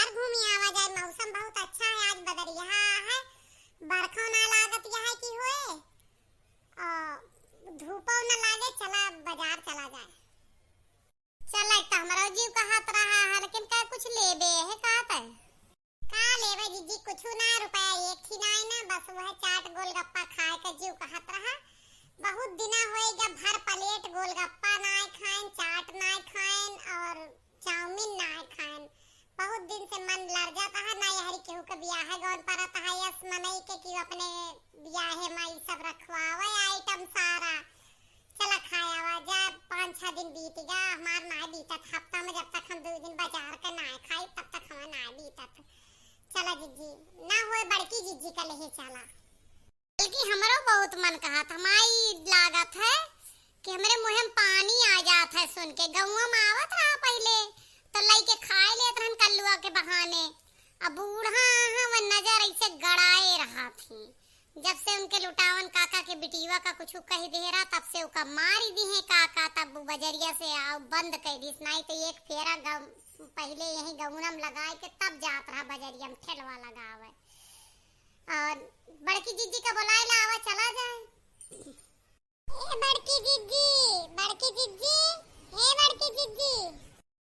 बाजार घूमी आवा जाए। मौसम बहुत अच्छा है, आज बदरिया है, बरखा ना लागत है कि होए धूपो ना लागे। चला बाजार चला जाए। चला एक हमारा जीव कहत रहा है, लेकिन का कुछ लेबे है कहत है। का लेबे जीजी कुछ ना, रुपया एक ही ना है ना, बस वह चाट गोलगप्पा खाए का जीव कहत रहा। बहुत दिना होएगा भर प्लेट गोलगप्पा ना खाएं, चाट ना खाएं और चाउमीन ना खाएं। बहुत दिन से मन लड़ जाता है ना, यहरी केहू का ब्याह है गौन परत है, यस मनई के कि अपने ब्याह में ये सब रखवावे आइटम सारा। चला खाया जा, 5-6 दिन बीत गया हमार ना बीतत। हफ्ता में जब तक हम 2 दिन बाजार का ना खाई तब तक हमार ना बीतत। चला जीजी ना होए बड़की जीजी का लेहे चला। बल्कि हमरो बहुत मन कहा था, माई लागत है कि हमरे मुंह में पानी आ जात है सुन के। गौवा में आवत रहा पहले तो लई के खाए लेत रहन कल्लुआ के बहाने। अब बूढ़ा हम नजर ऐसे गड़ाए रहा थी। जब से उनके लुटावन काका के बिटिया का कुछ कह दे रहा तब से उका मारी दी है काका। तब बजरिया से आओ बंद कर दी, नहीं तो एक फेरा पहले यही गौनम लगाए के तब जात रहा बजरिया में ठेलवा लगावे। और बड़की जीजी का बुलाए ला आवा चला जाए। ए बड़की जीजी, बड़की जीजी, ए बड़की जीजी।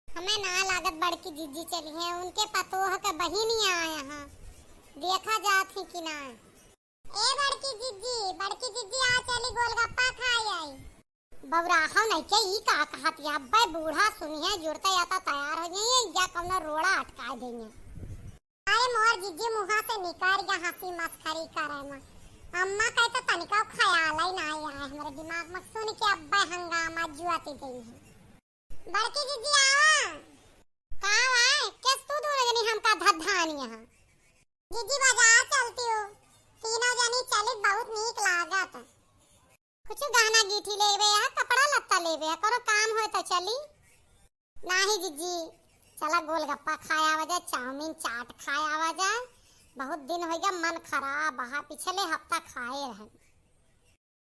हमें ना लागत बड़की जीजी चली है, उनके पतोह का बहिनी आए यहाँ देखा जात ही कि ना। ए बड़की जीजी आ चली गोलगप्पा खाई आई। बौराहा नहीं के ई का कहत या बे बूढ़ा सुनिए जुड़ते आता तैयार हो जाइए या कौनो रोड़ा अटका देंगे। अरे मोर जीजी मुहा से निकाल या हंसी मस्करी करे में। अम्मा कहता तनिका ख्याल ही ना आया है हमारे दिमाग में सुन के अब्बे हंगामा जुआती गई है। बड़की जीजी आवा का आए किस तू दूर जनी हमका धधानी यहां। जीजी बाजार चलती हो, तीनों जनी चली बहुत नीक लागत। कुछ गहना गीठी लेबे है, कपड़ा लत्ता लेबे है, करो काम हो तो चली। नाही जीजी चला गोलगप्पा खाया आवा जा, चाउमीन चाट खाया आवा जा। बहुत दिन हो गया मन खराब है, पिछले हफ्ता खाए रहे।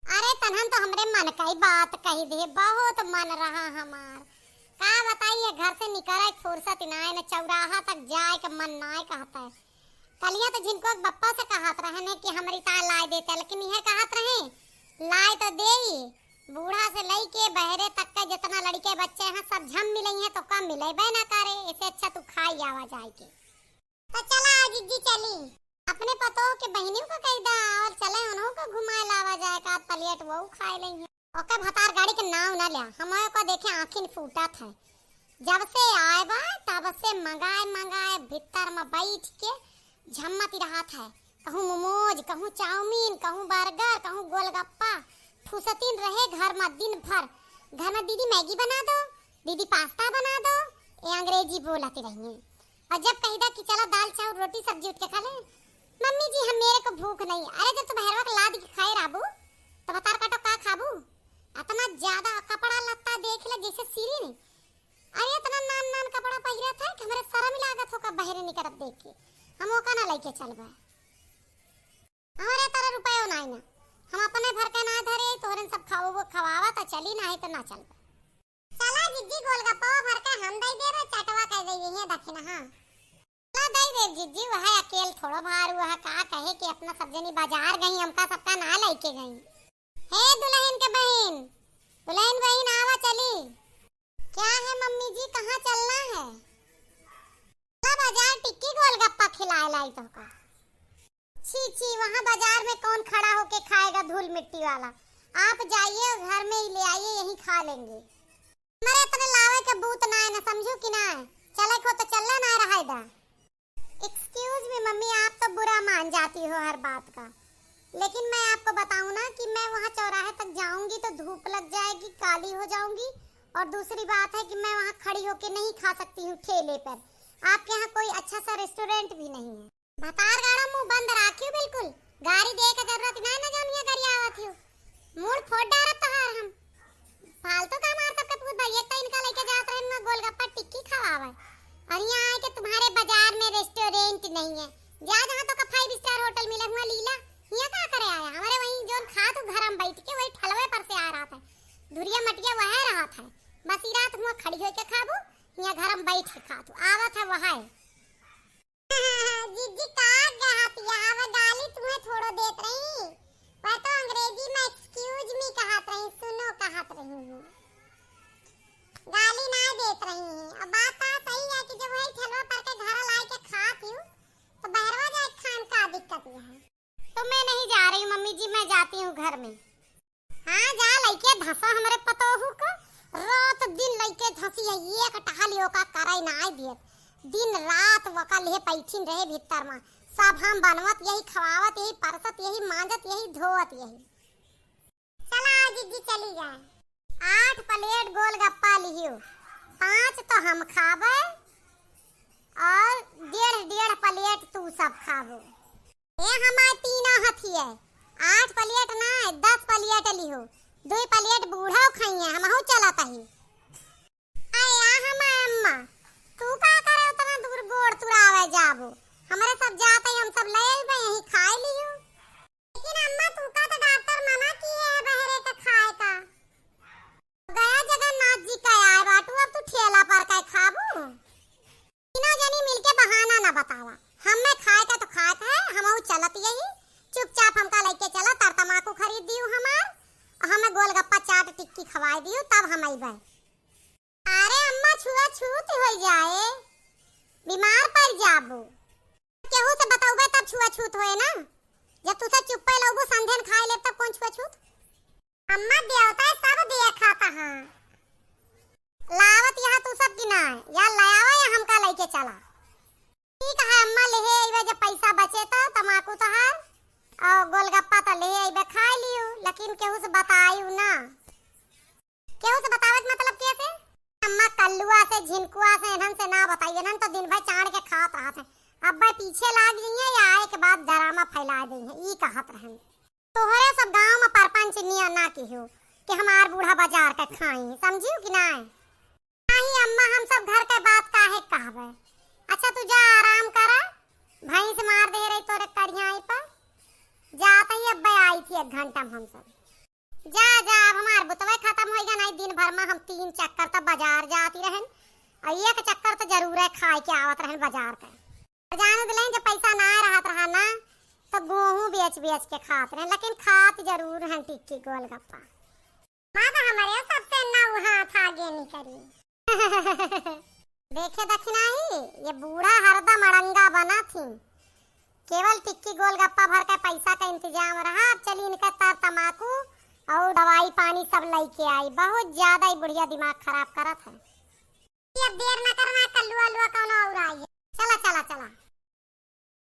अरे तनहन तो हमरे मन का ही बात कही दे, बहुत मन रहा हमार। का बताइए घर से निकले फुर्सत ना है, न चौराहा तक जाए के मन ना कहता है। कलिया तो जिनको बप्पा से कहत रहे ने कि हमारी ता लाए देते, लेकिन यह कहत रहे लाए तो दे ही। बूढ़ा से लई के बहरे तक के जितना लड़के बच्चे हैं सब झम मिले हैं तो कम मिले बे ना करे। इससे अच्छा तू खाई आवा जाए के। तो चला जीजी चली अपने पतों के बहनियों को कह दा और चले उन्हों को घुमा लावा जाए का प्लेट वो खाए लेंगे। ओके भतार गाड़ी के नाव ना लिया, हमारे को देखे आंखिन फूटा था। जब से आए बा तब से मंगाए भीतर में बैठ के झम्मती रहा था। कहूँ मोमोज, कहूँ चाउमीन, कहूँ बर्गर, कहूँ गोलगप्पा। फुसतीन रहे घर में दिन भर। घर में दीदी मैगी बना दो, दीदी पास्ता बना दो, ये अंग्रेजी बोलती रही। और जब कहिदा कि चला दाल चावल रोटी सब्जी उठ के खा ले, मम्मी जी हम मेरे को भूख नहीं। अरे जब तू बहरवा के लाद के खाए राबू तो बतार काटो का खाबू। इतना ज्यादा कपड़ा लत्ता देख ले जैसे सीरी नहीं। अरे इतना नान कपड़ा पहिरा था कि हमारे शर्म लागत हो का बहरे निकरत देख के। हम ओका ना लेके चलबा, हमारे तरह रुपया ना ना, हम अपने भर के ना धरे तोरन सब खाओ वो खवावा तो चली ना है तो ना चल। चला जीजी गोलगप्पा भर के हम दई देबे, चटवा कह दई है दक्षिणा। हां चला दई दे जीजी, वह अकेले थोड़ा भार हुआ का कहे कि अपना सब जनी बाजार गई, हमका सबका ना लेके गई। हे दुल्हन के बहन, दुल्हन बहन आवा चली। क्या है मम्मी जी कहां चलना है? चला बाजार टिक्की गोलगप्पा खिलाए लाई तो का। छी वहाँ बाजार में कौन खड़ा होके खाएगा धूल मिट्टी वाला। आप जाइए घर में ही ले आइए, यहीं खा लेंगे। हमारे इतने लावे के बूत ना है ना, समझो कि ना है। चले को तो चलना ना रहा इधर। एक्सक्यूज मी मम्मी, आप तो बुरा मान जाती हो हर बात का, लेकिन मैं आपको बताऊं ना कि मैं वहाँ चौराहे तक जाऊंगी तो धूप लग जाएगी, काली हो जाऊंगी। और दूसरी बात है कि मैं वहाँ खड़ी होके नहीं खा सकती हूँ ठेले पर। आपके यहाँ कोई अच्छा सा रेस्टोरेंट भी नहीं है। भतार गाड़ा मुंह बंद राखियो बिल्कुल, गाड़ी दे के जरूरत ना ना जानिए करिया आवत हो। मूड फोड़ डारत तहार हम फालतू का मार सबके पूछ भाई। एक तो इनका लेके जात रहे ना गोलगप्पा टिक्की खवावे और यहाँ आए के तुम्हारे बाजार में रेस्टोरेंट नहीं है। जा जहाँ तो का 5 स्टार होटल मिला हुआ लीला, यहाँ का करे आया। हमारे वहीं जोन खा तो घर में बैठ के वही ठलवे पर से आ रहा था, धुरिया मटिया वह रहा था। बस ई रात हुआ खड़ी होके खाबू, यहाँ घर में बैठ के खा तू आवत है वह। जीजी का कहतिया अब गाली तुम्हें थोड़ो देत रही। वह तो अंग्रेजी में एक्सक्यूज मी कहत रही, सुनो कहत रही हूँ, गाली ना देत रही है। अब बात तो सही है कि जब वही ठेलवा पर के घर लाए के खाती हूँ तो बहरवा जाए खान का दिक्कत है। तो मैं नहीं जा रही मम्मी जी, मैं जाती हूँ घर में। हाँ जा लइके धसा हमरे पतोहू का, रात दिन लइके धसी है, एक टहलियो का कराई ना दियत, दिन रात वका ले पैठिन रहे भीतर में, सब हम बनवत यही, खवावत यही, परसत यही, मांजत यही, धोवत यही। चला जीजी चली जाए। 8 प्लेट गोलगप्पा लियो, 5 तो हम खाबे और 1.5 प्लेट तू सब खाबो। ये हमारे तीनों हथी है, 8 प्लेट ना 10 प्लेट लियो, 2 प्लेट बूढ़ा खाइए, हमहू चलत ही। आया हमारे अम्मा, तू का करे उतना दूर गोड़ तुरावे जाबो, हमरे सब जाते ही हम सब ले आइबे यही खाए लियो। लेकिन अम्मा तू का तो डॉक्टर मना की है बहरे का खाए का, गया जगन्नाथ जी का आए बाटू, अब तू ठेला पर का खाबू। तीनों जनी मिलके बहाना ना बतावा, हमें खाए का तो खाए का है, हमहू चलत यही, चुपचाप हमका लेके चला, तर तमाकू खरीद दियो हमार, हमें गोलगप्पा चाट टिक्की खवाई दियो, तब हम आइबे। अरे अम्मा छुआ छूत हो जाए, बीमार पड़ जाबो, केहू से बताओगे तब छुआ छूत होए ना, जब तुसे चुप्पे लोगो संधेन खाए ले तब कौन छुआ छूत। अम्मा देवता सब देखा था, लावत यहाँ तू सब की ना या लायावा या हमका लेके चला। ठीक है अम्मा, ले आइबे जब पैसा बचे तो तमाकू तो है और गोलगप्पा तो ले आइबे खा लियो, लेकिन केहू से बताइयो ना। केहू से बतावत मतलब कैसे? अम्मा कल्लुआ से झिनकुआ से इन्हन से ना बताइए, इन्हन तो दिन भर चाड़ के खात रहत है, अब भाई पीछे लाग जाइए या आए के बाद डरामा फैला देंगे, ई कहत रहन। तोहरे सब गांव में परपंच निया ना किहो कि हमार बूढ़ा बाजार के खाई, समझियो कि ना? नहीं अम्मा, हम सब घर के बात काहे कहबे। अच्छा तू जा आराम करा, भैंस मार दे रही तोरे कड़ियाई पर, जाते ही अब आई थी 1 घंटा में हम सब। जा जा, अब हमार बुतवे खत्म होएगा नहीं, दिन भर में हम 3 चक्कर तक बाजार जाती रहन, और 1 चक्कर तो जरूर है खाए के आवत रहन बाजार के। जाने दिले जब पैसा ना रहत रहा ना तो गेहूं बेच बेच के खात रहे, लेकिन खात जरूर हैं टिक्की गोलगप्पा। माँ तो हमारे सबसे ना वहाँ था आगे नहीं करी। देखे दखना ही ये बूढ़ा हरदम अड़ंगा बना थी, केवल टिक्की गोलगप्पा भर के पैसा का इंतजाम रहा। अब चली इनका तर तमाकू और दवाई पानी सब लेके आई, बहुत ज्यादा ही बुढ़िया दिमाग खराब करत है। अब देर न